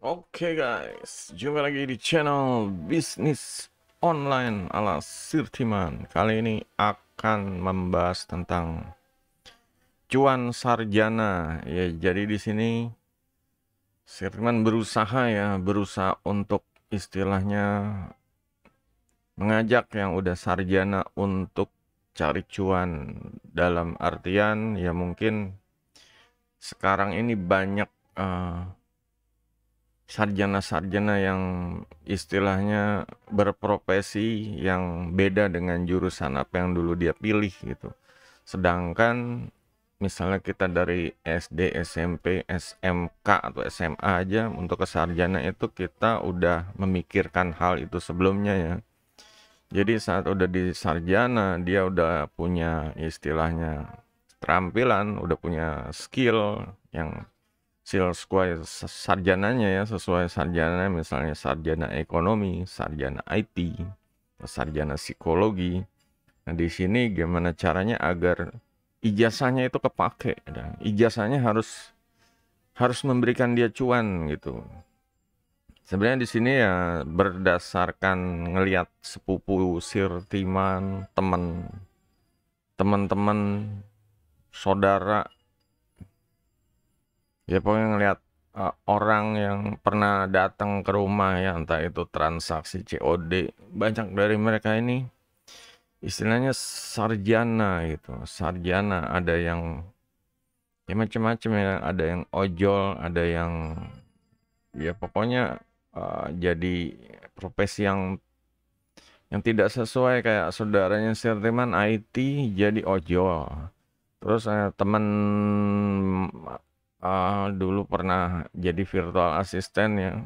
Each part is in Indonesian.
Oke guys, jumpa lagi di channel bisnis online ala Sirtiman. Kali ini akan membahas tentang cuan sarjana. Ya, jadi di sini Sirtiman berusaha untuk istilahnya mengajak yang udah sarjana untuk cari cuan. Dalam artian ya mungkin sekarang ini banyak eh, sarjana-sarjana yang istilahnya berprofesi yang beda dengan jurusan apa yang dulu dia pilih gitu. Sedangkan misalnya kita dari SD, SMP, SMK atau SMA aja untuk ke sarjana itu kita udah memikirkan hal itu sebelumnya ya. Jadi saat udah di sarjana dia udah punya istilahnya keterampilan, udah punya skill yang sesuai sarjananya ya, sesuai sarjana misalnya sarjana ekonomi, sarjana IT, sarjana psikologi. Nah, di sini gimana caranya agar ijazahnya itu kepake dan ijazahnya harus harus memberikan dia cuan gitu. Sebenarnya di sini ya berdasarkan ngelihat sepupu sirtiman, teman-teman, saudara. Ya pokoknya ngelihat orang yang pernah datang ke rumah ya, entah itu transaksi COD, banyak dari mereka ini istilahnya sarjana gitu. Sarjana ada yang ya macam-macam ya, ada yang ojol, ada yang ya pokoknya jadi profesi yang tidak sesuai kayak saudaranya Sirtiman IT jadi ojol. Terus teman dulu pernah jadi virtual assistant ya.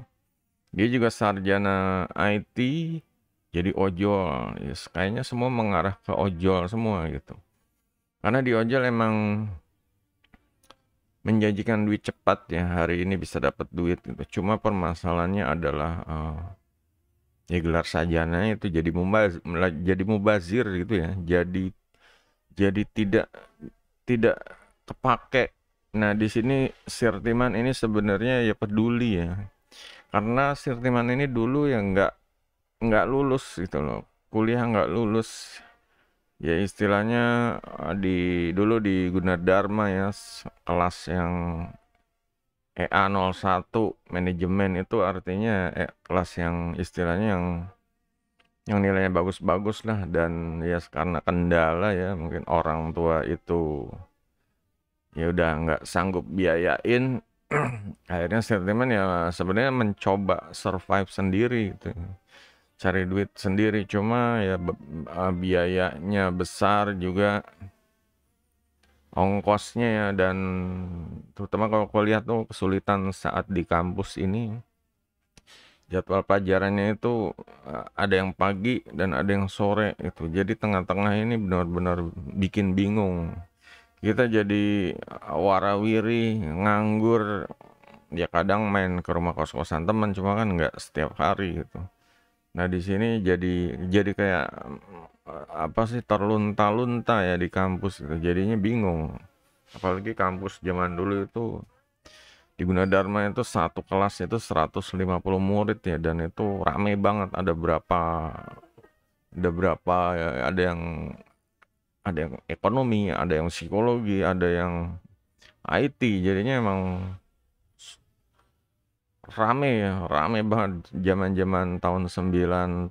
Dia juga sarjana IT, jadi ojol. Yes, kayaknya semua mengarah ke ojol semua gitu. Karena di ojol emang menjanjikan duit cepat ya. Hari ini bisa dapat duit gitu. Cuma permasalahannya adalah ya gelar sarjana itu jadi mubazir gitu ya. Jadi tidak kepake. Nah, di sini Sirtiman ini sebenarnya ya peduli ya. Karena Sirtiman ini dulu ya nggak lulus gitu loh. Kuliah nggak lulus. Ya istilahnya dulu di Gunadarma ya kelas yang EA01 manajemen itu artinya kelas yang istilahnya yang nilainya bagus-bagus lah dan ya karena kendala ya mungkin orang tua itu ya udah nggak sanggup biayain. Akhirnya Sirtiman ya sebenarnya mencoba survive sendiri gitu, cari duit sendiri. Cuma ya biayanya besar juga, ongkosnya ya, dan terutama kalau kuliah tuh kesulitan saat di kampus ini. Jadwal pelajarannya itu ada yang pagi dan ada yang sore itu. Jadi tengah-tengah ini benar-benar bikin bingung. Kita jadi warawiri, nganggur, ya kadang main ke rumah kos-kosan teman, cuma kan nggak setiap hari gitu. Nah di sini jadi kayak apa sih, terlunta-lunta ya di kampus gitu. Jadinya bingung. Apalagi kampus zaman dulu itu di Gunadarma itu satu kelas itu 150 murid ya, dan itu rame banget. Ada berapa ya, ada yang ekonomi, ada yang psikologi, ada yang IT. Jadinya emang rame banget zaman-zaman tahun 97,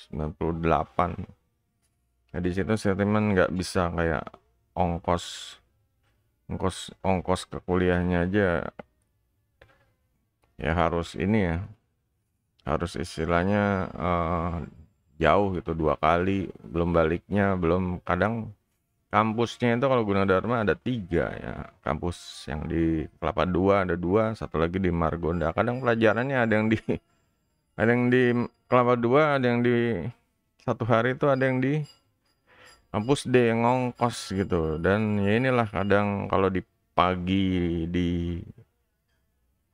98. Nah, di situ sentimen nggak bisa kayak ongkos ongkos ongkos ke kuliahnya aja ya harus ini ya, harus istilahnya jauh gitu, 2 kali belum baliknya, belum kadang kampusnya itu kalau Gunadarma ada 3 ya, kampus yang di Kelapa Dua ada 2, satu lagi di Margonda. Kadang pelajarannya ada yang di Kelapa Dua, ada yang di satu hari itu ada yang di kampus D yang ngongkos gitu. Dan ya inilah kadang kalau di pagi di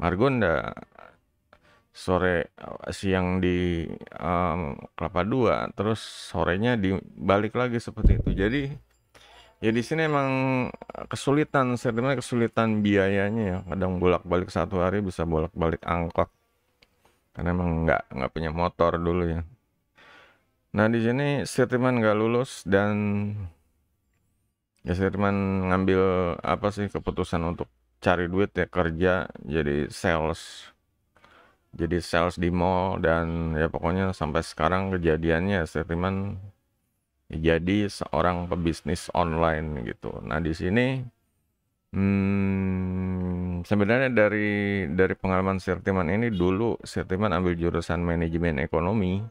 Margonda, sore siang di Kelapa Dua, terus sorenya dibalik lagi seperti itu. Jadi Ya di sini emang kesulitan, sebenarnya kesulitan biayanya ya. Kadang bolak-balik satu hari bisa bolak-balik angkot. Karena emang nggak punya motor dulu ya. Nah di sini Sirtiman nggak lulus dan ya Sirtiman ngambil apa sih keputusan untuk cari duit ya, kerja jadi sales. Jadi sales di mall dan ya pokoknya sampai sekarang kejadiannya Sirtiman jadi seorang pebisnis online gitu. Nah di sini sebenarnya dari pengalaman Sirtiman ini, dulu Sirtiman ambil jurusan manajemen ekonomi.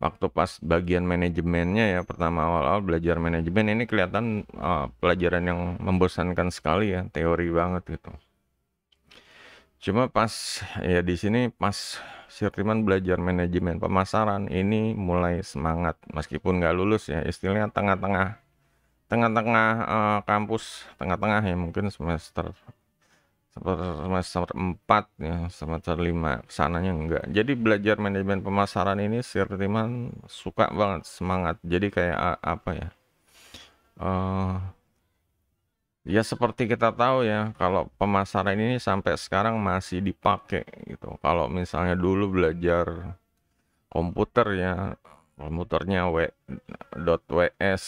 Waktu pas bagian manajemennya ya, pertama awal-awal belajar manajemen ini kelihatan pelajaran yang membosankan sekali ya, teori banget gitu. Cuma pas ya di sini pas Sirtiman belajar manajemen pemasaran ini mulai semangat meskipun nggak lulus ya, istilahnya tengah-tengah kampus, tengah-tengah ya, mungkin semester 4 ya, semester 5 kesananya enggak. Jadi belajar manajemen pemasaran ini Sirtiman suka banget, semangat. Jadi kayak apa ya, eh ya seperti kita tahu ya, kalau pemasaran ini sampai sekarang masih dipakai gitu. Kalau misalnya dulu belajar komputer ya, komputernya .ws,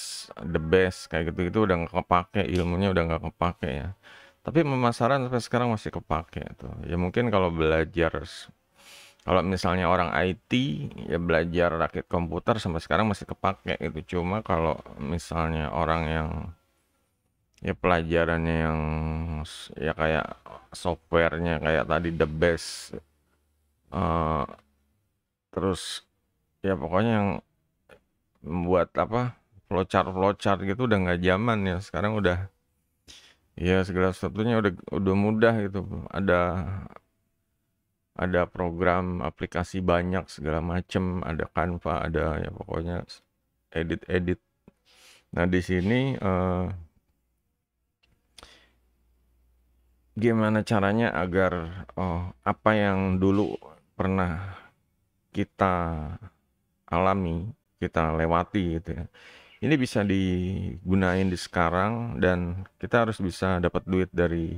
the best, kayak gitu-gitu udah nggak kepake, ilmunya udah nggak kepake ya. Tapi pemasaran sampai sekarang masih kepake tuh. Ya mungkin kalau misalnya orang IT ya belajar rakit komputer sampai sekarang masih kepake gitu. Cuma kalau misalnya orang yang ya pelajarannya yang ya kayak softwarenya kayak tadi the best, eh, terus ya pokoknya yang membuat apa, flowchart gitu udah nggak zaman ya. Sekarang udah ya segala sesuatunya udah mudah gitu. Ada program aplikasi banyak segala macem, ada Canva, ada ya pokoknya edit. Nah di sini gimana caranya agar apa yang dulu pernah kita alami, kita lewati gitu ya, ini bisa digunain di sekarang dan kita harus bisa dapat duit dari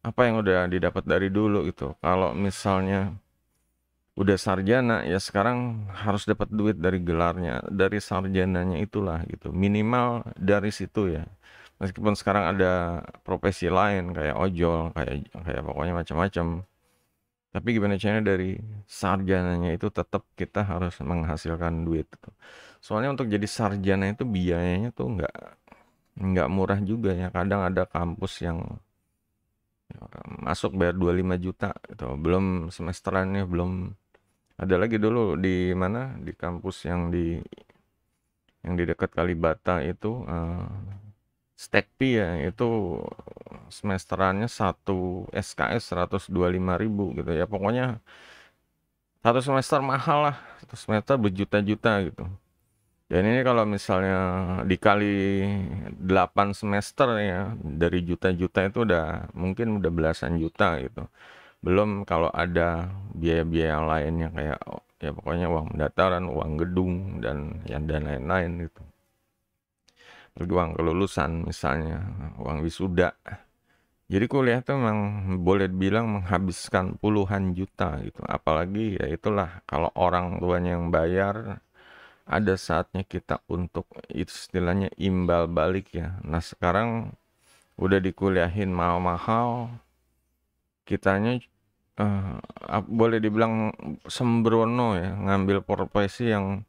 apa yang udah didapat dari dulu gitu. Kalau misalnya udah sarjana ya sekarang harus dapat duit dari gelarnya, dari sarjananya itulah gitu. Minimal dari situ ya. Meskipun sekarang ada profesi lain kayak ojol, kayak kayak pokoknya macam-macam. Tapi gimana caranya dari sarjananya itu tetap kita harus menghasilkan duit gitu. Soalnya untuk jadi sarjana itu biayanya tuh nggak murah juga ya. Kadang ada kampus yang masuk bayar 25 juta gitu. Belum semesterannya, belum ada lagi dulu di mana, di kampus yang di dekat Kalibata itu, Stekpi ya, itu semesterannya satu SKS 125.000 gitu ya. Pokoknya satu semester mahal lah, satu semester berjuta-juta gitu. Dan ini kalau misalnya dikali 8 semester ya, dari juta-juta itu mungkin udah belasan juta gitu. Belum kalau ada biaya-biaya lainnya kayak ya pokoknya uang pendaftaran, uang gedung dan lain-lain gitu. Lagi uang kelulusan misalnya, uang wisuda. Jadi kuliah tuh memang boleh dibilang menghabiskan puluhan juta gitu. Apalagi ya itulah kalau orang tuanya yang bayar, ada saatnya kita untuk istilahnya imbal balik ya. Nah sekarang udah dikuliahin mahal-mahal, kitanya boleh dibilang sembrono ya, ngambil profesi yang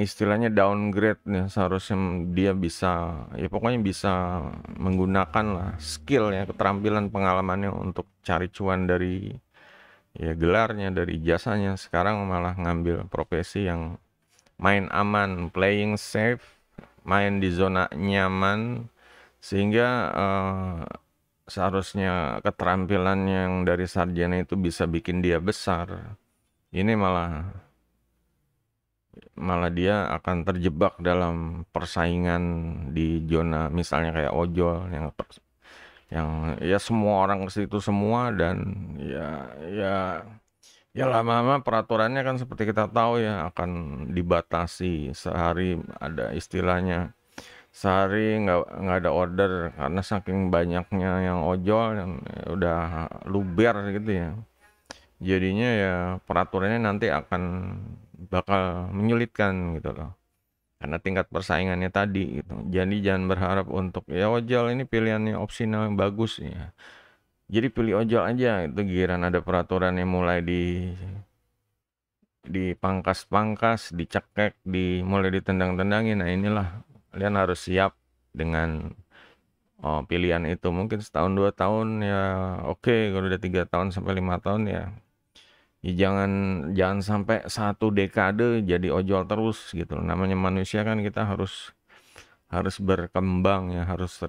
istilahnya downgrade nih. Seharusnya dia bisa ya pokoknya bisa menggunakan lah skill ya, keterampilan, pengalamannya untuk cari cuan dari ya gelarnya, dari jasanya. Sekarang malah ngambil profesi yang main aman, playing safe, main di zona nyaman, sehingga seharusnya keterampilan yang dari sarjana itu bisa bikin dia besar. Ini malah dia akan terjebak dalam persaingan di zona misalnya kayak ojol yang ya semua orang ke situ semua, dan ya ya ya lama-lama peraturannya kan seperti kita tahu ya akan dibatasi. Sehari ada istilahnya sehari nggak ada order karena saking banyaknya yang ojol yang udah luber gitu ya. Jadinya ya peraturannya nanti akan bakal menyulitkan gitu loh. Karena tingkat persaingannya tadi gitu. Jadi jangan berharap untuk ya ojol ini pilihannya opsional yang bagus ya. Jadi pilih ojol aja itu giliran ada peraturan yang mulai dipangkas-pangkas, dicekek, mulai ditendang-tendangin. Nah inilah kalian harus siap dengan pilihan itu. Mungkin setahun 2 tahun ya oke, kalau udah 3 tahun sampai 5 tahun ya, ya jangan sampai 1 dekade jadi ojol terus gitu. Namanya manusia kan kita harus berkembang ya, harus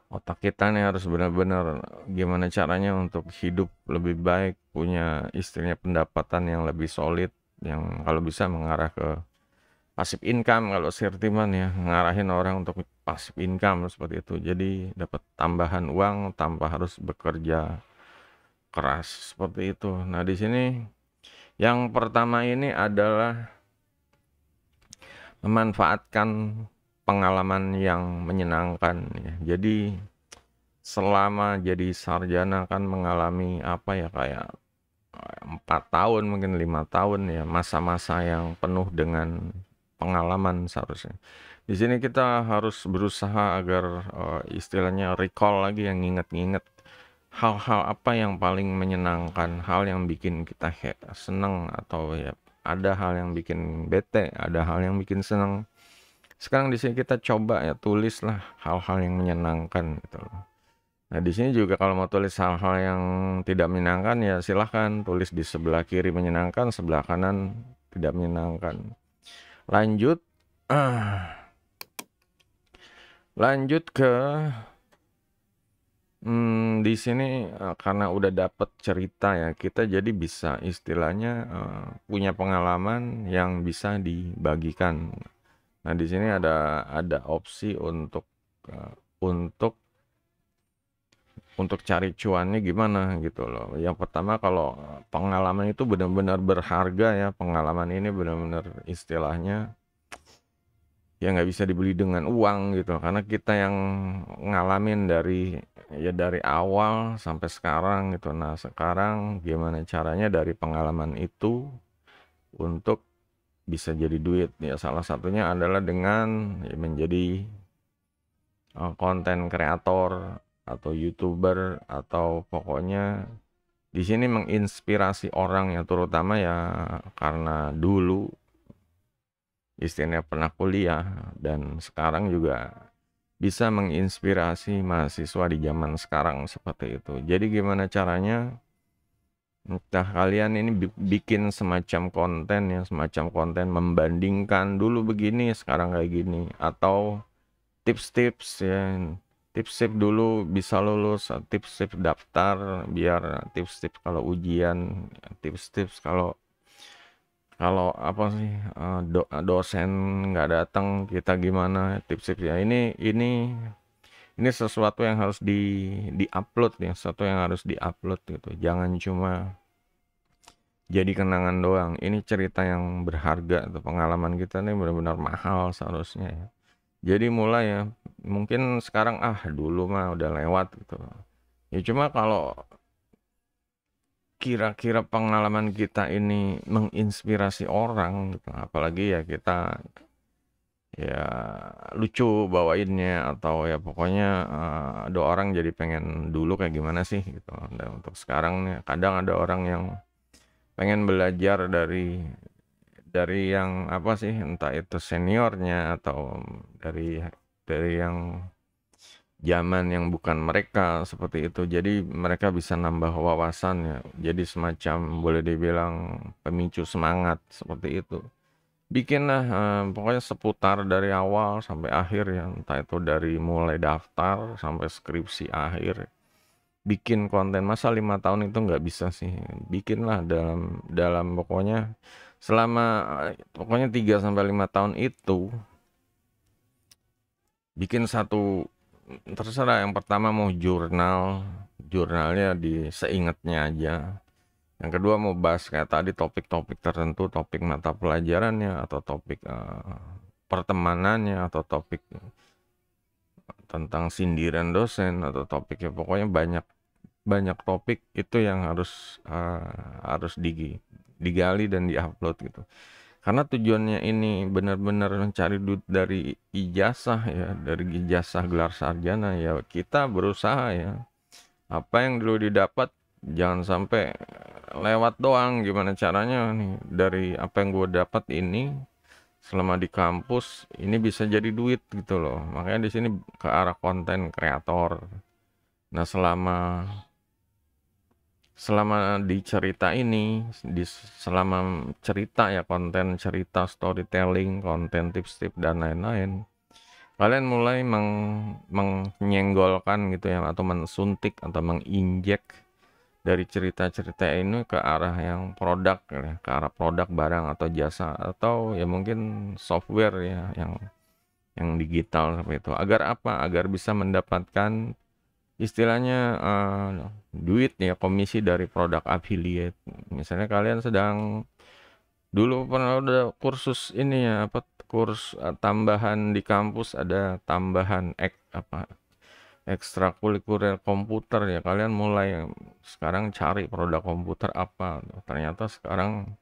otak kita nih harus benar-benar gimana caranya untuk hidup lebih baik, punya istrinya pendapatan yang lebih solid, yang kalau bisa mengarah ke passive income. Kalau Sirtiman ya ngarahin orang untuk passive income seperti itu. Jadi dapat tambahan uang tanpa harus bekerja keras seperti itu. Nah, di sini yang pertama ini adalah memanfaatkan pengalaman yang menyenangkan ya. Jadi selama jadi sarjana kan mengalami apa ya kayak 4 tahun mungkin 5 tahun ya, masa-masa yang penuh dengan pengalaman seharusnya. Di sini kita harus berusaha agar istilahnya recall lagi, yang nginget-nginget hal-hal apa yang paling menyenangkan, hal yang bikin kita seneng, atau ya ada hal yang bikin bete, ada hal yang bikin seneng. Sekarang di sini kita coba ya tulislah hal-hal yang menyenangkan gitu loh. Nah, di sini juga kalau mau tulis hal-hal yang tidak menyenangkan ya silahkan tulis di sebelah kiri menyenangkan, sebelah kanan tidak menyenangkan. Lanjut, lanjut ke di sini karena udah dapet cerita ya, kita jadi bisa istilahnya punya pengalaman yang bisa dibagikan. Nah, di sini ada opsi untuk cari cuannya gimana gitu loh. Yang pertama, kalau pengalaman itu benar-benar berharga ya, pengalaman ini benar-benar istilahnya ya nggak bisa dibeli dengan uang gitu, karena kita yang ngalamin dari awal sampai sekarang gitu. Nah, sekarang gimana caranya dari pengalaman itu untuk bisa jadi duit ya, salah satunya adalah dengan ya, menjadi konten kreator atau YouTuber, atau pokoknya di sini menginspirasi orang ya, terutama ya karena dulu istilahnya pernah kuliah dan sekarang juga bisa menginspirasi mahasiswa di zaman sekarang seperti itu. Jadi gimana caranya? Entah kalian ini bikin semacam konten ya, semacam konten membandingkan dulu begini, sekarang kayak gini, atau tips-tips ya, tips-tips dulu bisa lulus, tips-tips daftar biar tips-tips kalau ujian, tips-tips kalau kalau apa sih dosen nggak datang kita gimana, tips-tips ya. Ini sesuatu yang harus di-upload ya, sesuatu yang harus di-upload gitu. Jangan cuma jadi kenangan doang. Ini cerita yang berharga tuh, pengalaman kita nih benar-benar mahal seharusnya ya. Jadi mulai ya, mungkin sekarang dulu mah udah lewat gitu. Ya cuma kalau kira-kira pengalaman kita ini menginspirasi orang gitu, apalagi ya kita ya lucu bawainnya, atau ya pokoknya ada orang jadi pengen dulu kayak gimana sih gitu. Dan untuk sekarang nih kadang ada orang yang pengen belajar dari yang apa sih, entah itu seniornya atau dari yang zaman yang bukan mereka seperti itu. Jadi mereka bisa nambah wawasan ya. Jadi semacam boleh dibilang pemicu semangat seperti itu. Bikinlah pokoknya seputar dari awal sampai akhir ya. Entah itu dari mulai daftar sampai skripsi akhir. Bikin konten, masa 5 tahun itu nggak bisa sih. Bikinlah dalam pokoknya selama pokoknya 3 sampai 5 tahun itu bikin satu, terserah. Yang pertama mau jurnalnya di seingatnya aja, Yang kedua mau bahas kayak tadi topik-topik tertentu, topik mata pelajarannya atau topik pertemanannya atau topik tentang sindiran dosen atau topik ya pokoknya banyak banyak topik itu yang harus digali dan diupload gitu. Karena tujuannya ini benar-benar mencari duit dari ijazah ya, dari ijazah gelar sarjana ya kita berusaha ya. Apa yang dulu didapat jangan sampai lewat doang. Gimana caranya nih dari apa yang gue dapat ini selama di kampus ini bisa jadi duit gitu loh. Makanya di sini ke arah konten kreator. Nah, selama di cerita ini, selama cerita ya konten cerita storytelling, konten tips-tips dan lain-lain, kalian mulai menyenggolkan gitu ya atau mensuntik atau menginjek dari cerita-cerita ini ke arah yang produk ya, ke arah produk barang atau jasa atau ya mungkin software ya yang digital seperti itu. Agar apa? Agar bisa mendapatkan istilahnya duit ya komisi dari produk affiliate. Misalnya kalian sedang dulu pernah ada kursus ini ya apa kurs tambahan di kampus ada tambahan ekstrakurikuler komputer ya kalian mulai sekarang cari produk komputer apa ternyata sekarang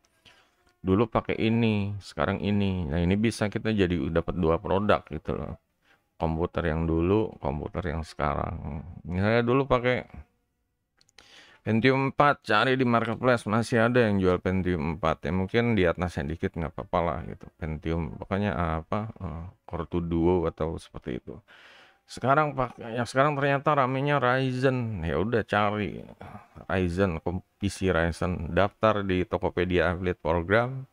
dulu pakai ini sekarang ini nah ini bisa kita jadi dapat dua produk gitu loh komputer yang dulu komputer yang sekarang misalnya dulu pakai Pentium 4 cari di marketplace masih ada yang jual Pentium 4 ya mungkin di atasnya dikit nggak apa-apa lah gitu Pentium pokoknya Core 2 Duo atau seperti itu sekarang yang sekarang ternyata ramenya Ryzen ya udah cari Ryzen PC Ryzen daftar di Tokopedia Affiliate Program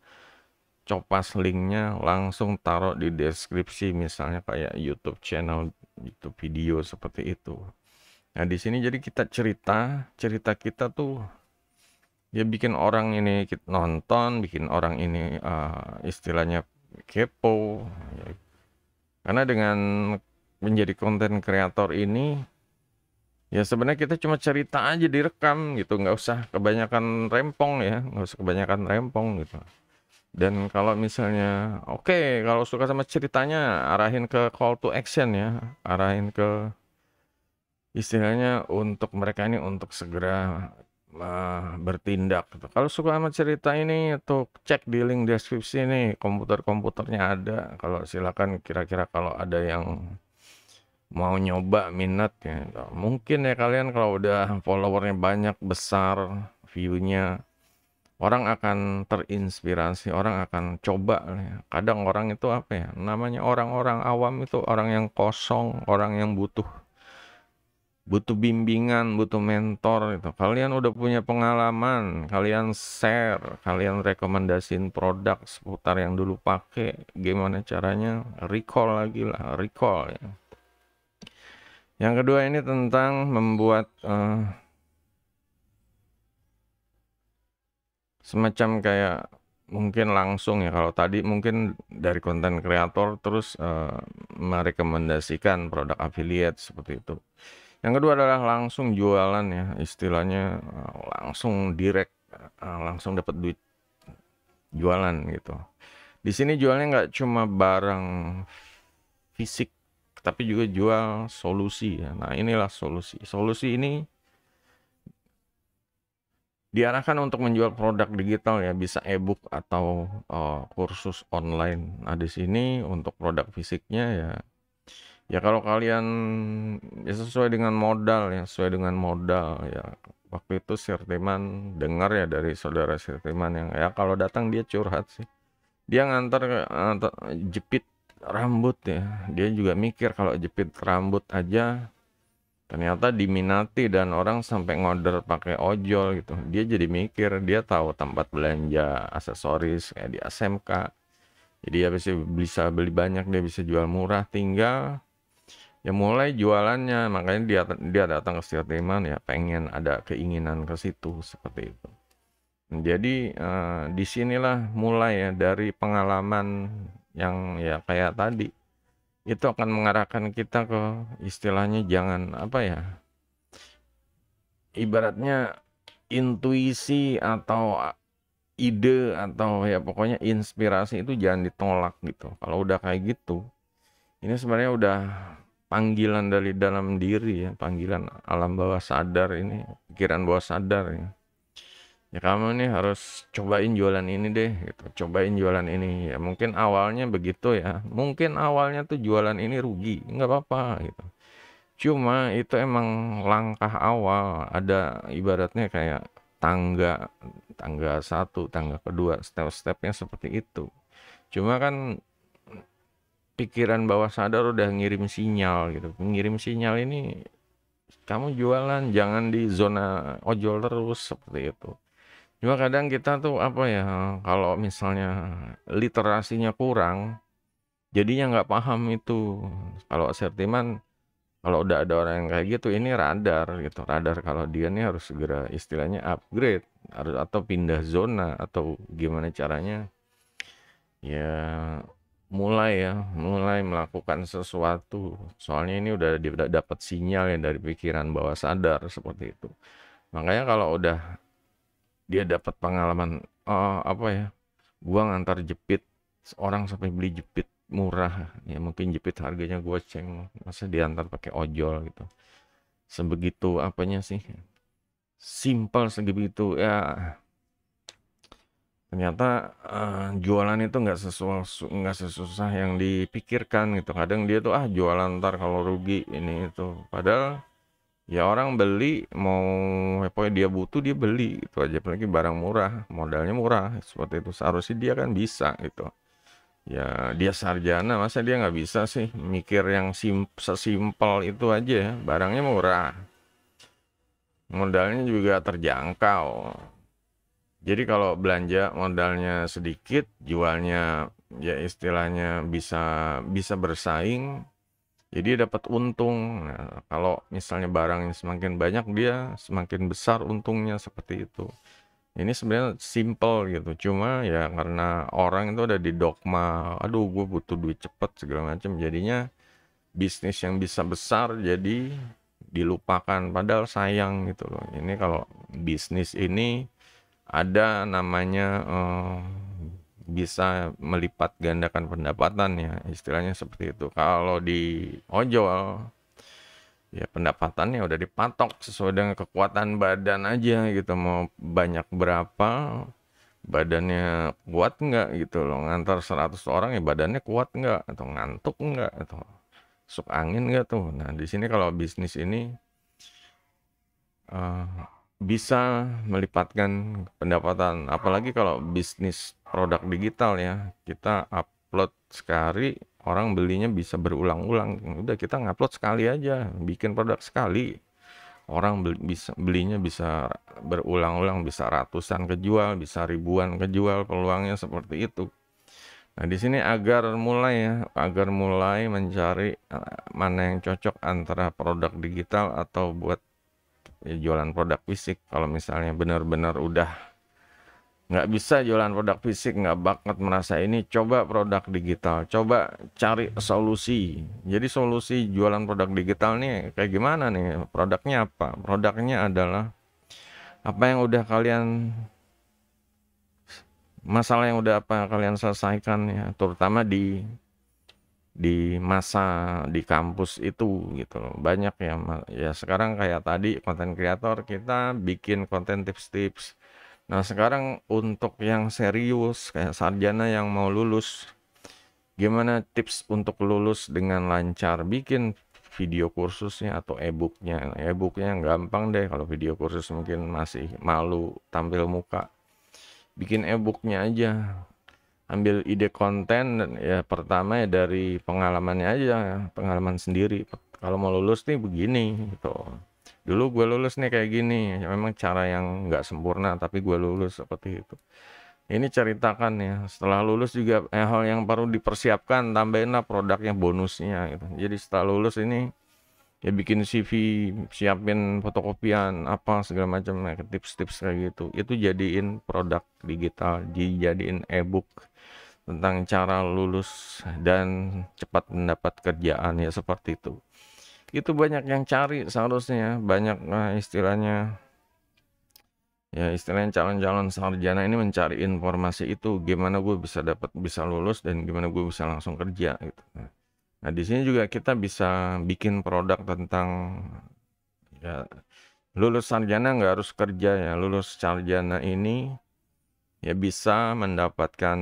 copas linknya langsung taruh di deskripsi misalnya kayak YouTube channel YouTube video seperti itu. Nah di sini jadi kita cerita kita tuh ya bikin orang ini nonton, bikin orang ini istilahnya kepo. Ya. Karena dengan menjadi konten kreator ini ya sebenarnya kita cuma cerita aja direkam gitu, nggak usah kebanyakan rempong ya, nggak usah kebanyakan rempong gitu. Dan kalau misalnya kalau suka sama ceritanya arahin ke call to action ya, arahin ke istilahnya untuk mereka ini untuk segera bertindak gitu. Kalau suka sama cerita ini tuh cek di link deskripsi nih komputernya ada. Kalau silakan kira-kira kalau ada yang mau nyoba minat ya. Mungkin ya kalian kalau udah followernya banyak besar view-nya orang akan terinspirasi, orang akan coba ya. Kadang orang itu apa ya? Namanya orang-orang awam itu orang yang kosong, orang yang butuh bimbingan, butuh mentor itu. Kalian udah punya pengalaman, kalian share, kalian rekomendasiin produk seputar yang dulu pakai, gimana caranya? Recall lagi lah, recall ya. Yang kedua ini tentang membuat semacam kayak mungkin langsung ya kalau tadi mungkin dari konten kreator terus merekomendasikan produk affiliate seperti itu. Yang kedua adalah langsung jualan ya, istilahnya langsung direct, langsung dapat duit jualan gitu. Di sini jualnya nggak cuma barang fisik, tapi juga jual solusi ya. Nah inilah solusi. Solusi ini diarahkan untuk menjual produk digital ya, bisa e-book atau kursus online. Nah di sini untuk produk fisiknya ya kalau kalian ya sesuai dengan modal ya waktu itu Sirtiman dengar ya dari saudara Sirtiman yang ya kalau datang dia curhat sih dia ngantar jepit rambut ya dia juga mikir kalau jepit rambut aja ternyata diminati dan orang sampai ngorder pakai ojol gitu dia jadi mikir dia tahu tempat belanja aksesoris kayak di SMK jadi dia bisa beli banyak dia bisa jual murah tinggal ya mulai jualannya makanya dia datang ke Sirtiman ya pengen ada keinginan ke situ seperti itu jadi disinilah mulai ya dari pengalaman yang ya kayak tadi itu akan mengarahkan kita ke istilahnya jangan apa ya ibaratnya intuisi atau ide atau ya pokoknya inspirasi itu jangan ditolak gitu. Kalau udah kayak gitu, ini sebenarnya udah panggilan dari dalam diri ya, panggilan alam bawah sadar ini, pikiran bawah sadar ya. Ya kamu nih harus cobain jualan ini deh gitu, cobain jualan ini. Ya mungkin awalnya begitu ya, mungkin awalnya tuh jualan ini rugi, nggak apa-apa gitu. Cuma itu emang langkah awal, ada ibaratnya kayak tangga, tangga satu, tangga kedua, step-stepnya seperti itu. Cuma kan pikiran bawah sadar udah ngirim sinyal gitu. Ngirim sinyal ini kamu jualan jangan di zona ojol terus seperti itu. Cuma kadang kita tuh apa ya, kalau misalnya literasinya kurang, jadinya nggak paham itu. Kalau sentimen, kalau udah ada orang yang kayak gitu, ini radar gitu. Radar kalau dia nih harus segera istilahnya upgrade, harus atau pindah zona atau gimana caranya. Ya mulai melakukan sesuatu. Soalnya ini udah dapat sinyal ya dari pikiran bawah sadar seperti itu. Makanya kalau udah dia dapat pengalaman, apa ya, gua ngantar jepit orang sampai beli jepit murah, ya mungkin jepit harganya goceng, masa diantar pakai ojol gitu. Sebegitu apanya sih? Simpel segitu ya. Ternyata jualan itu nggak sesusah yang dipikirkan gitu. Kadang dia tuh jualan ntar kalau rugi ini itu. Padahal ya orang beli mau pokoknya dia butuh dia beli itu aja. Apalagi barang murah, modalnya murah seperti itu. Seharusnya dia kan bisa gitu. Ya dia sarjana masa dia nggak bisa sih mikir yang sesimpel itu aja ya. Barangnya murah, modalnya juga terjangkau. Jadi kalau belanja modalnya sedikit, jualnya ya istilahnya bisa bisa bersaing, jadi dapat untung. Nah, kalau misalnya barangnya semakin banyak, dia semakin besar untungnya seperti itu. Ini sebenarnya simple gitu, cuma ya karena orang itu udah didogma, aduh gue butuh duit cepet segala macam, jadinya bisnis yang bisa besar jadi dilupakan. Padahal sayang gitu loh. Ini kalau bisnis ini ada namanya bisa melipat gandakan pendapatan ya, istilahnya seperti itu. Kalau di ojol ya pendapatannya udah dipatok sesuai dengan kekuatan badan aja gitu, mau banyak berapa, badannya kuat nggak gitu loh. Ngantar 100 orang ya badannya kuat nggak, atau ngantuk nggak, atau masuk angin nggak tuh. Nah di sini kalau bisnis ini eh, bisa melipatkan pendapatan, apalagi kalau bisnis produk digital ya, kita upload sekali orang belinya bisa berulang-ulang. Udah kita ngupload sekali aja, bikin produk sekali, orang belinya bisa berulang-ulang, bisa ratusan kejual, bisa ribuan kejual, peluangnya seperti itu. Nah di sini agar mulai mencari mana yang cocok antara produk digital atau buat ya, jualan produk fisik. Kalau misalnya benar-benar udah nggak bisa jualan produk fisik, nggak bakat merasa ini, coba produk digital, coba cari solusi. Jadi solusi jualan produk digital nih kayak gimana nih? Produknya apa? Produknya adalah apa yang udah kalian masalah yang udah apa kalian selesaikan ya, terutama di masa di kampus itu gitu loh. Banyak ya ya sekarang kayak tadi konten kreator kita bikin konten tips-tips. Nah sekarang untuk yang serius kayak sarjana yang mau lulus, gimana tips untuk lulus dengan lancar? Bikin video kursusnya atau e-booknya. E-booknya gampang deh, kalau video kursus mungkin masih malu tampil muka. Bikin e-booknya aja, ambil ide konten dan ya pertama ya dari pengalamannya aja, pengalaman sendiri. Kalau mau lulus nih begini gitu. Dulu gue lulus nih kayak gini, ya memang cara yang nggak sempurna tapi gue lulus seperti itu. Ini ceritakan ya, setelah lulus juga hal yang perlu dipersiapkan, tambahin lah produknya, bonusnya gitu. Jadi setelah lulus ini ya bikin CV, siapin fotokopian apa segala macam, tips-tips kayak gitu. Itu jadiin produk digital, dijadiin e-book tentang cara lulus dan cepat mendapat kerjaan ya seperti itu. Itu banyak yang cari seharusnya, banyak istilahnya Ya istilahnya calon-calon sarjana ini mencari informasi itu, gimana gue bisa lulus dan gimana gue bisa langsung kerja gitu. Nah, di sini juga kita bisa bikin produk tentang ya lulus sarjana nggak harus kerja ya, lulus sarjana ini ya bisa mendapatkan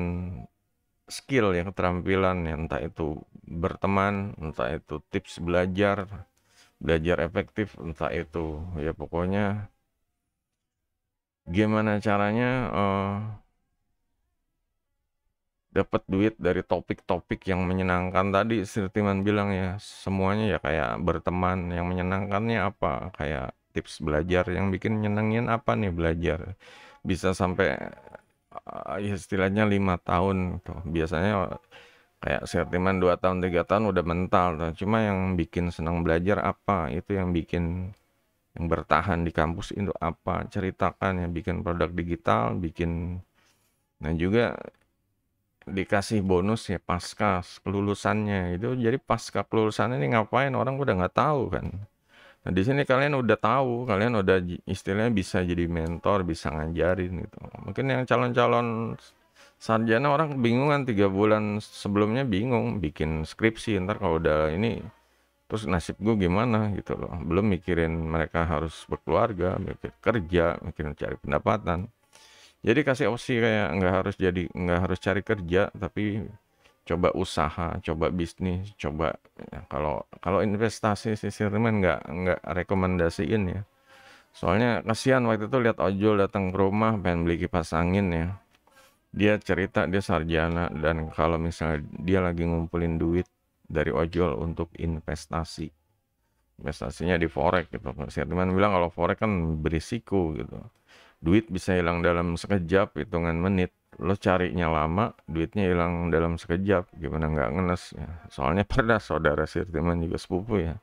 skill ya, keterampilan ya, entah itu berteman, entah itu tips belajar efektif, entah itu ya pokoknya gimana caranya dapat duit dari topik-topik yang menyenangkan tadi Sirtiman bilang ya, semuanya ya kayak berteman yang menyenangkannya apa, kayak tips belajar yang bikin nyenengin apa nih belajar. Bisa sampai ya istilahnya 5 tahun tuh. Biasanya kayak Sirtiman 2 tahun 3 tahun udah mental tuh. Cuma yang bikin senang belajar apa, itu yang bikin yang bertahan di kampus itu apa, ceritakan yang bikin produk digital, nah juga dikasih bonus ya pasca kelulusannya itu. Jadi pasca kelulusan ini ngapain orang udah nggak tahu kan. Nah di sini kalian udah tahu, kalian udah istilahnya bisa jadi mentor, bisa ngajarin gitu. Mungkin yang calon-calon sarjana orang kebingungan 3 bulan sebelumnya bingung bikin skripsi, ntar kalau udah ini terus nasib gue gimana gitu loh. Belum mikirin mereka harus berkeluarga, mikir kerja, mikirin cari pendapatan. Jadi kasih opsi kayak nggak harus cari kerja, tapi coba usaha, coba bisnis, coba ya, kalau kalau investasi sih Sirman nggak rekomendasiin ya. Soalnya kasihan waktu itu lihat ojol datang ke rumah pengen beli kipas angin ya. Dia cerita dia sarjana dan kalau misalnya dia lagi ngumpulin duit dari ojol untuk investasi. Investasinya di forex gitu. Sirman bilang kalau forex kan berisiko gitu. Duit bisa hilang dalam sekejap, hitungan menit. Lo carinya lama, duitnya hilang dalam sekejap. Gimana nggak ngenes ya. Soalnya pernah saudara Sirtiman juga sepupu ya.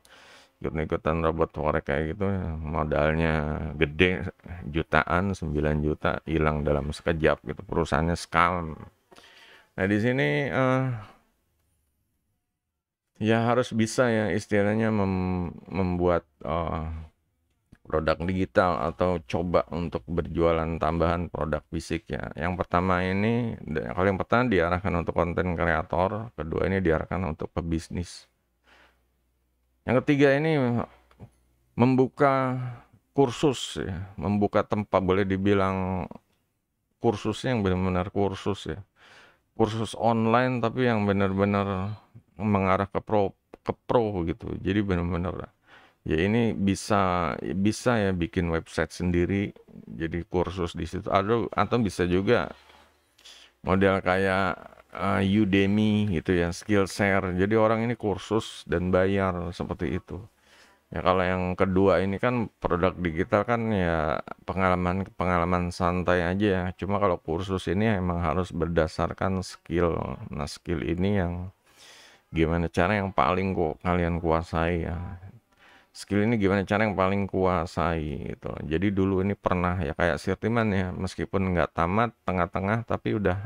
Ikut-ikutan robot forex kayak gitu ya. Modalnya gede, jutaan, 9 juta, hilang dalam sekejap gitu. Perusahaannya scam. Nah di sini ya harus bisa ya istilahnya membuat produk digital atau coba untuk berjualan tambahan produk fisik ya. Yang pertama ini, kalau yang pertama diarahkan untuk konten kreator, kedua ini diarahkan untuk pebisnis. Yang ketiga ini membuka kursus ya, membuka tempat boleh dibilang kursusnya yang benar-benar kursus ya. Kursus online tapi yang benar-benar mengarah ke pro gitu. Jadi benar-benar ya ini bisa ya bikin website sendiri jadi kursus di situ atau bisa juga model kayak Udemy gitu ya, Skillshare. Jadi orang ini kursus dan bayar seperti itu. Ya kalau yang kedua ini kan produk digital kan ya pengalaman santai aja ya. Cuma kalau kursus ini emang harus berdasarkan skill. Nah, skill ini yang gimana cara yang paling kok kalian kuasai ya. Skill ini gimana cara yang paling kuasai gitu. Jadi dulu ini pernah ya kayak Sirtiman ya, meskipun nggak tamat tengah-tengah tapi udah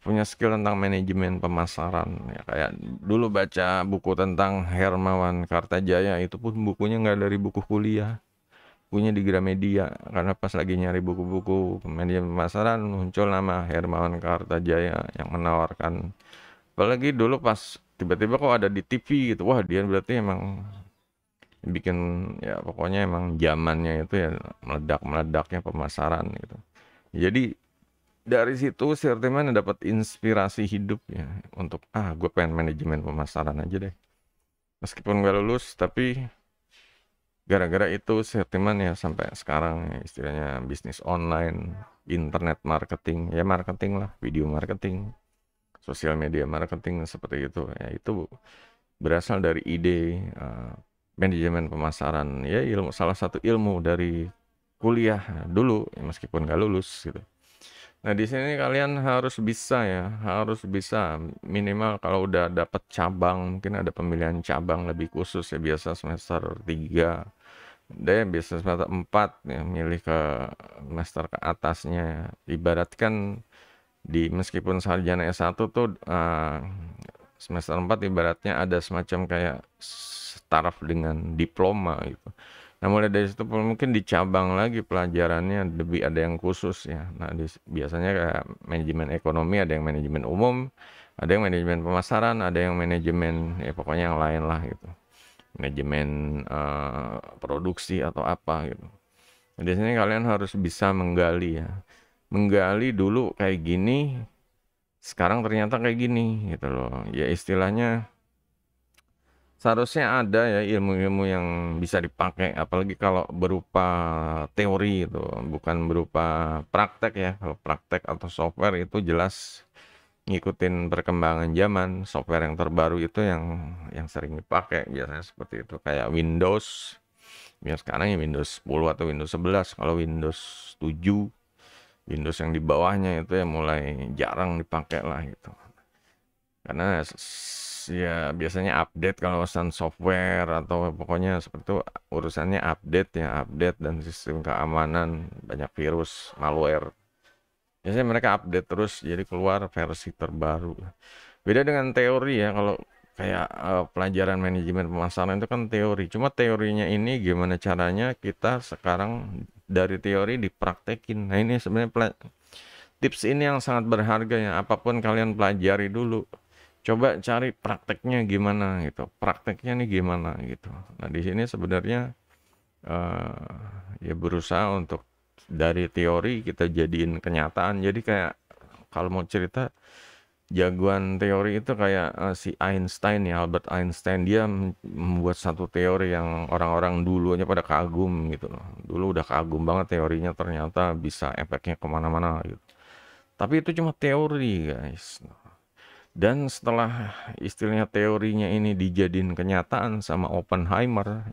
punya skill tentang manajemen pemasaran ya. Kayak dulu baca buku tentang Hermawan Kartajaya, itu pun bukunya nggak dari buku kuliah, bukunya di Gramedia. Karena pas lagi nyari buku-buku manajemen pemasaran muncul nama Hermawan Kartajaya yang menawarkan. Apalagi dulu pas tiba-tiba kok ada di TV gitu, wah dia berarti emang bikin ya pokoknya emang zamannya itu ya meledak-meledaknya pemasaran gitu. Jadi dari situ Sirtiman dapat inspirasi hidup ya untuk gue pengen manajemen pemasaran aja deh. Meskipun gak lulus tapi gara-gara itu Sirtiman ya sampai sekarang ya, istilahnya bisnis online, internet marketing, ya marketing lah, video marketing, sosial media marketing seperti itu. Ya itu berasal dari ide manajemen pemasaran ya, salah satu ilmu dari kuliah dulu ya, meskipun gak lulus gitu. Nah di sini kalian harus bisa ya, harus bisa minimal kalau udah dapat cabang, mungkin ada pemilihan cabang lebih khusus ya, biasa semester 3 deh, biasa semester 4 ya, milih ke semester ke atasnya. Ibaratkan meskipun sarjana S1 tuh semester 4 ibaratnya ada semacam kayak taraf dengan diploma gitu. Nah, mulai dari situ mungkin dicabang lagi pelajarannya, lebih ada yang khusus ya. Nah, biasanya kayak manajemen ekonomi, ada yang manajemen umum, ada yang manajemen pemasaran, ada yang manajemen ya pokoknya yang lain lah gitu. Manajemen produksi atau apa gitu. Nah, di sini kalian harus bisa menggali ya. Menggali dulu kayak gini, sekarang ternyata kayak gini gitu loh. Ya istilahnya seharusnya ada ya ilmu-ilmu yang bisa dipakai, apalagi kalau berupa teori itu, bukan berupa praktek ya. Kalau praktek atau software itu jelas ngikutin perkembangan zaman. Software yang terbaru itu yang sering dipakai biasanya seperti itu. Kayak Windows, ya sekarang ya Windows 10 atau Windows 11. Kalau Windows 7, Windows yang di bawahnya itu ya mulai jarang dipakai lah gitu. Karena ya biasanya update kalau urusan software atau pokoknya seperti itu urusannya update ya, update dan sistem keamanan, banyak virus, malware. Biasanya mereka update terus jadi keluar versi terbaru. Beda dengan teori ya, kalau kayak pelajaran manajemen pemasaran itu kan teori. Cuma teorinya ini gimana caranya kita sekarang dari teori dipraktekin. Nah, ini sebenarnya tips ini yang sangat berharga ya. Apapun kalian pelajari dulu, coba cari prakteknya gimana gitu. Prakteknya nih gimana gitu. Nah, di sini sebenarnya ya berusaha untuk dari teori kita jadiin kenyataan. Jadi kayak kalau mau cerita jagoan teori itu kayak si Einstein ya, Albert Einstein. Dia membuat satu teori yang orang-orang dulunya pada kagum gitu loh. Dulu udah kagum banget teorinya, ternyata bisa efeknya kemana-mana gitu. Tapi itu cuma teori guys. Dan setelah istilahnya teorinya ini dijadiin kenyataan sama Oppenheimer.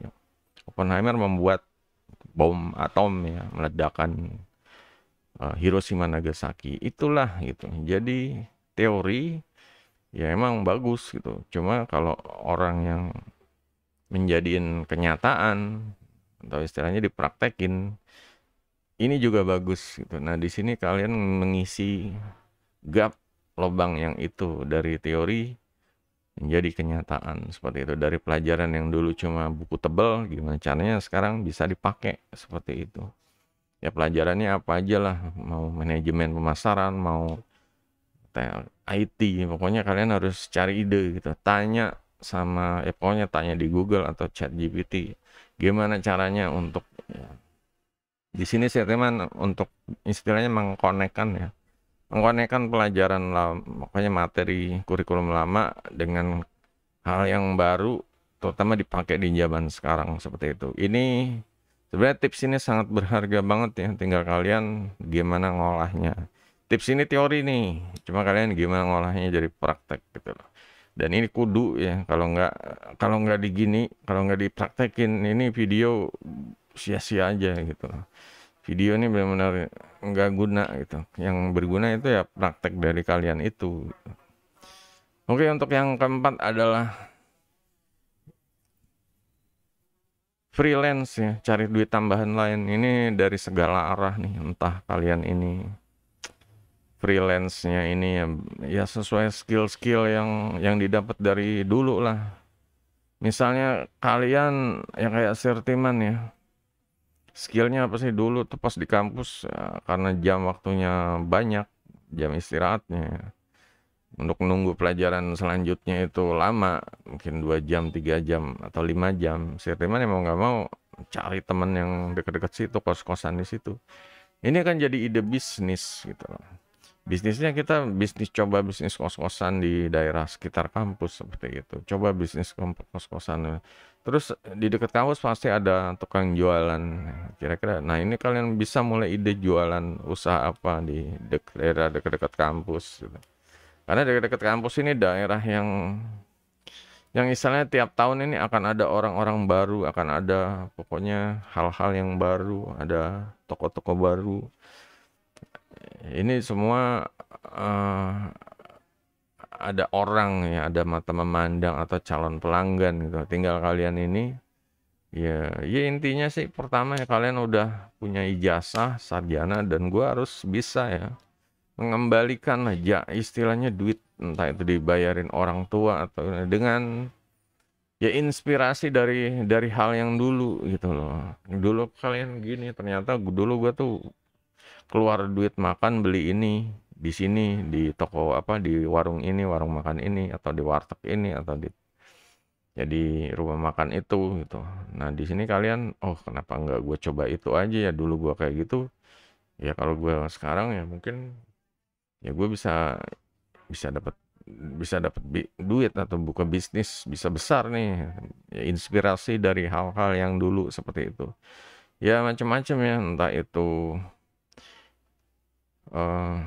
Oppenheimer membuat bom atom ya, meledakkan Hiroshima Nagasaki. Itulah gitu. Jadi teori ya emang bagus gitu. Cuma kalau orang yang menjadiin kenyataan atau istilahnya dipraktekin, ini juga bagus gitu. Nah, di sini kalian mengisi gap lubang yang itu dari teori menjadi kenyataan seperti itu. Dari pelajaran yang dulu cuma buku tebal, gimana caranya sekarang bisa dipakai seperti itu. Ya pelajarannya apa aja lah, mau manajemen pemasaran, mau IT, pokoknya kalian harus cari ide gitu. Tanya sama, ya pokoknya tanya di Google atau Chat GPT, gimana caranya untuk ya. Di sini saya teman untuk istilahnya mengkonekkan ya, mengkonekkan pelajaran lama, pokoknya materi kurikulum lama dengan hal yang baru, terutama dipakai di zaman sekarang seperti itu. Ini sebenarnya tips ini sangat berharga banget ya, tinggal kalian gimana ngolahnya. Tips ini teori nih, cuma kalian gimana ngolahnya jadi praktek gitu loh. Dan ini kudu ya, kalau nggak kalau nggak dipraktekin, ini video sia-sia aja gitu loh. Video ini benar-benar nggak guna gitu. Yang berguna itu ya praktek dari kalian itu. Oke, untuk yang keempat adalah freelance ya, cari duit tambahan lain. Ini dari segala arah nih, entah kalian ini freelance-nya ini ya sesuai skill-skill yang didapat dari dulu lah. Misalnya kalian yang kayak Sirtiman ya, skillnya apa sih dulu tuh pas di kampus ya, karena jam waktunya banyak, jam istirahatnya. Untuk menunggu pelajaran selanjutnya itu lama, mungkin 2 jam, 3 jam, atau 5 jam. Sirtiman emang nggak mau cari temen yang deket-deket situ, kos-kosan di situ. Ini kan jadi ide bisnis gitu loh. Bisnisnya kita coba bisnis kos-kosan di daerah sekitar kampus seperti itu. Coba bisnis kos-kosan. Terus di dekat kampus pasti ada tukang jualan. Kira-kira, nah ini kalian bisa mulai ide jualan usaha apa di daerah dekat-dekat kampus gitu. Karena dekat-dekat kampus ini daerah yang istilahnya tiap tahun ini akan ada orang-orang baru, akan ada pokoknya hal-hal yang baru, ada toko-toko baru. Ini semua ada orang ya, ada mata memandang atau calon pelanggan gitu. Tinggal kalian ini ya intinya sih pertama ya kalian udah punya ijazah, sarjana, dan gua harus bisa ya mengembalikan aja istilahnya duit, entah itu dibayarin orang tua atau dengan Ya inspirasi dari hal yang dulu gitu loh. Dulu kalian gini, ternyata dulu gua tuh keluar duit makan beli ini di sini, di toko apa, di warung ini, warung makan ini, atau di warteg ini, atau di jadi rumah makan itu gitu. Nah di sini kalian, oh kenapa nggak gue coba itu aja ya, dulu gue kayak gitu. Ya kalau gue sekarang ya mungkin ya gue bisa bisa dapat duit atau buka bisnis bisa besar nih. Ya, inspirasi dari hal-hal yang dulu seperti itu. Ya macam-macam ya, entah itu eh,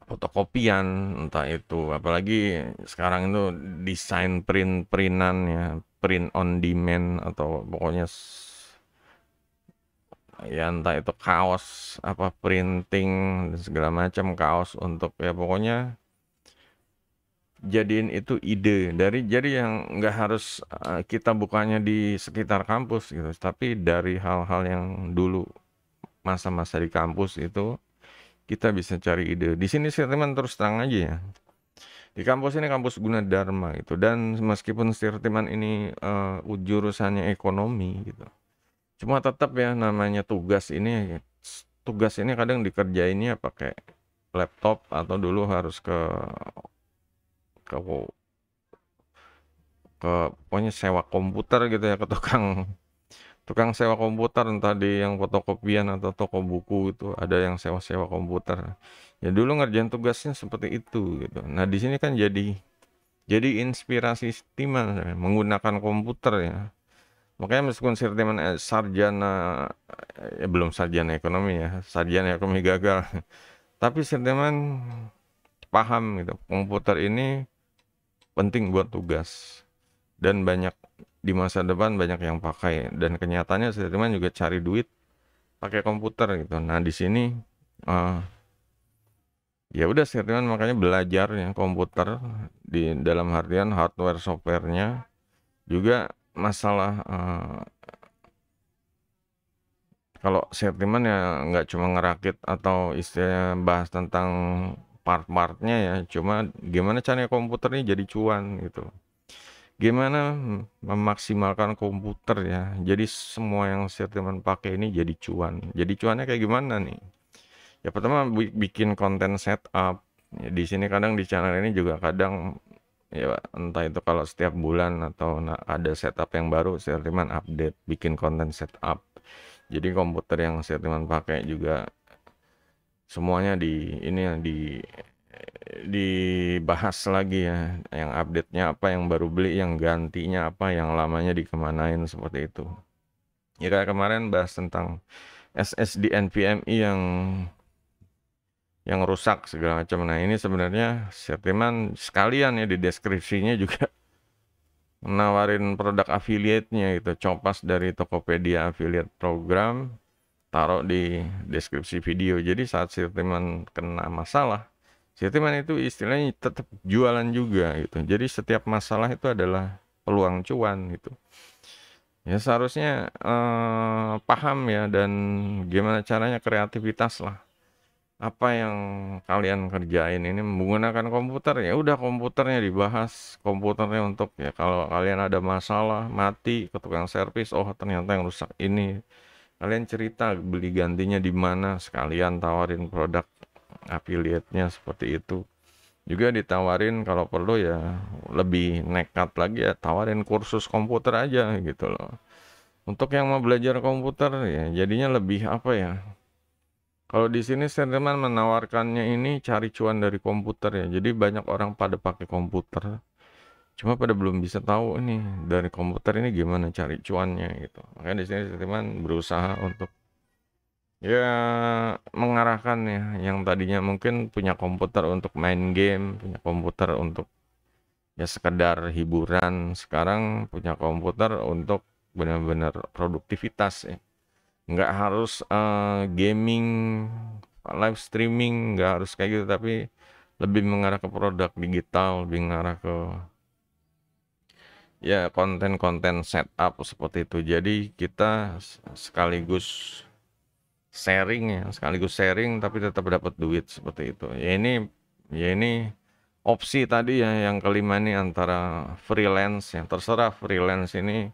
fotokopian, entah itu apalagi sekarang itu desain print-printan ya, print on demand atau pokoknya ya entah itu kaos apa printing dan segala macam kaos untuk ya pokoknya jadiin itu ide jadi yang nggak harus kita bukannya di sekitar kampus gitu, tapi dari hal-hal yang dulu masa-masa di kampus itu kita bisa cari ide. Di sini sih teman terus terang aja ya. Di kampus ini kampus Gunadarma gitu, dan meskipun Sirtiman ini jurusannya ekonomi gitu. Cuma tetap ya namanya tugas ini kadang dikerjainnya pakai laptop atau dulu harus ke ke pokoknya sewa komputer gitu ya, ke tukang tukang sewa komputer, entah di yang fotokopian atau toko buku itu ada yang sewa-sewa komputer. Ya dulu ngerjain tugasnya seperti itu gitu. Nah di sini kan jadi inspirasi Sirtiman menggunakan komputer ya. Makanya meskipun Sirtiman sarjana belum sarjana ekonomi ya, sarjana ekonomi gagal. Tapi Sirtiman paham gitu, komputer ini penting buat tugas dan banyak di masa depan banyak yang pakai, dan kenyataannya Sirtiman juga cari duit pakai komputer gitu. Nah, di sini eh, ya udah Sirtiman makanya belajar ya komputer di dalam artian hardware softwarenya juga masalah kalau Sirtiman ya nggak cuma ngerakit atau istilahnya bahas tentang part-partnya ya, cuma gimana caranya komputernya jadi cuan gitu. Gimana memaksimalkan komputer ya. Jadi semua yang Sirtiman pakai ini jadi cuan. Jadi cuannya kayak gimana nih? Ya pertama bikin konten setup. Ya, di sini kadang di channel ini juga kadang ya entah itu kalau setiap bulan atau ada setup yang baru Sirtiman update bikin konten setup. Jadi komputer yang Sirtiman pakai juga semuanya ini ya dibahas lagi ya, yang update-nya apa, yang baru beli, yang gantinya apa, yang lamanya dikemanain seperti itu. Ya kayak kemarin bahas tentang SSD NVMe yang rusak segala macam. Nah ini sebenarnya Sirtiman sekalian ya di deskripsinya juga menawarin produk affiliate-nya gitu, copas dari Tokopedia affiliate program, taruh di deskripsi video. Jadi saat Sirtiman kena masalah, Sirtiman itu istilahnya tetap jualan juga gitu. Jadi setiap masalah itu adalah peluang cuan gitu. Ya seharusnya paham ya, dan gimana caranya kreativitas lah. Apa yang kalian kerjain ini menggunakan komputer, ya udah komputernya dibahas, komputernya untuk ya kalau kalian ada masalah mati ke tukang servis, oh ternyata yang rusak ini. Kalian cerita beli gantinya di mana, sekalian tawarin produk affiliate-nya seperti itu. Juga ditawarin kalau perlu ya lebih nekat lagi ya tawarin kursus komputer aja gitu loh. Untuk yang mau belajar komputer ya jadinya lebih apa ya? Kalau di sini Sentiment menawarkannya ini cari cuan dari komputer ya. Jadi banyak orang pada pakai komputer. Cuma pada belum bisa tahu ini dari komputer ini gimana cari cuannya gitu. Makanya di sini Sentiment berusaha untuk ya mengarahkan ya yang tadinya mungkin punya komputer untuk main game, punya komputer untuk ya sekedar hiburan, sekarang punya komputer untuk benar-benar produktivitas ya. Nggak harus gaming, live streaming, nggak harus kayak gitu, tapi lebih mengarah ke produk digital, lebih mengarah ke ya konten-konten setup seperti itu. Jadi kita sekaligus sharing ya, sekaligus sharing tapi tetap dapat duit seperti itu. Ya ini opsi tadi ya yang kelima ini antara freelance, yang terserah freelance ini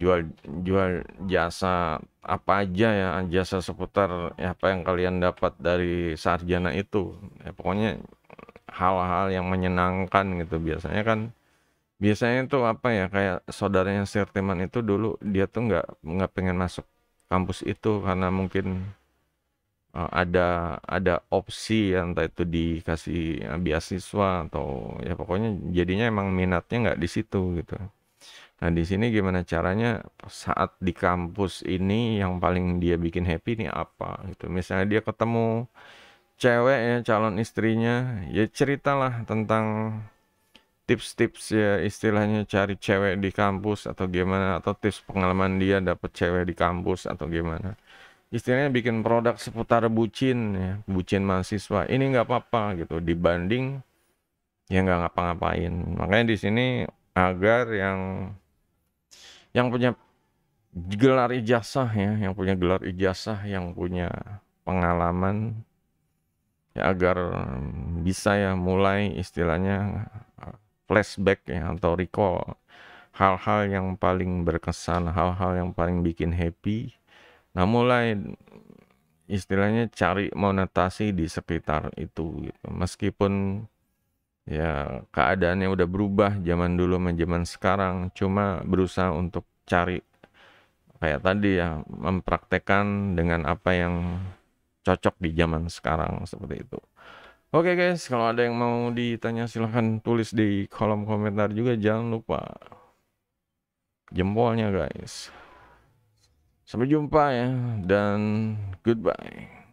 jual jual jasa apa aja ya, jasa seputar ya apa yang kalian dapat dari sarjana itu. Ya pokoknya hal-hal yang menyenangkan gitu. Biasanya tuh apa ya, kayak saudaranya Sirteman itu dulu dia tuh nggak pengen masuk kampus itu karena mungkin ada opsi ya, entah itu dikasih beasiswa atau ya pokoknya jadinya emang minatnya nggak di situ gitu. Nah di sini gimana caranya saat di kampus ini yang paling dia bikin happy nih apa gitu. Misalnya dia ketemu cewek ya, calon istrinya, ya ceritalah tentang tips-tips ya istilahnya cari cewek di kampus atau gimana, atau tips pengalaman dia dapet cewek di kampus atau gimana. Istilahnya bikin produk seputar bucin ya, bucin mahasiswa. Ini nggak apa-apa gitu dibanding ya nggak ngapa-ngapain. Makanya di sini agar yang punya gelar ijazah ya, yang punya gelar ijazah, yang punya pengalaman ya agar bisa ya mulai istilahnya flashback ya atau recall hal-hal yang paling berkesan, hal-hal yang paling bikin happy. Nah, mulai istilahnya cari monetasi di sekitar itu gitu. Meskipun ya keadaannya udah berubah zaman dulu sama zaman sekarang, cuma berusaha untuk cari kayak tadi ya, mempraktekkan dengan apa yang cocok di zaman sekarang seperti itu. Oke guys, kalau ada yang mau ditanya silahkan tulis di kolom komentar juga. Jangan lupa jempolnya guys. Sampai jumpa ya, dan goodbye.